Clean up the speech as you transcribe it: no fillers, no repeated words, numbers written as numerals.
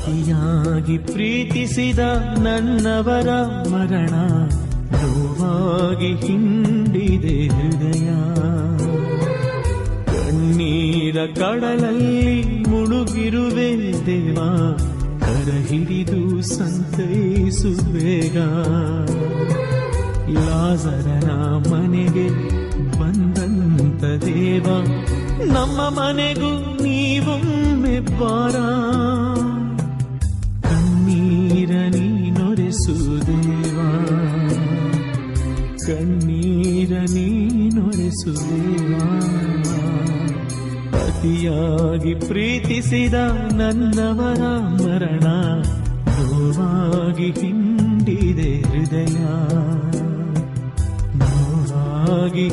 ಅತಿಯಾಗಿ ಪ್ರೀತಿಸಿದ ನನ್ನವರ ಮರಣ ನೋವಾಗಿ ಹಿಂಡಿದೆ ಹೃದಯ. ಕಣ್ಣೀರ ಕಡಲಲ್ಲಿ ಮುಳುಗಿರುವೆ ದೇವ, ಕರ ಹಿಡಿದು ಸಂತೈಸು ಬೇಗ. ಲಾಜರನ ಮನೆಗೆ ಬಂದಂತ ದೇವ, ನಮ್ಮ ಮನೆಗೂ ನೀವೊಮ್ಮೆ ಬಾರ. ಕಣ್ಣೀರ ನೀನೊರೆಸು ದೇವ, ಕಣ್ಣೀರ ನೀನೊರೆಸು ದೇವ. ಅತಿಯಾಗಿ ಪ್ರೀತಿಸಿದ ನನ್ನವರ ಮರಣ ನೋವಾಗಿ ಹಿಂಡಿದೆ ಹೃದಯ, ನೋವಾಗಿ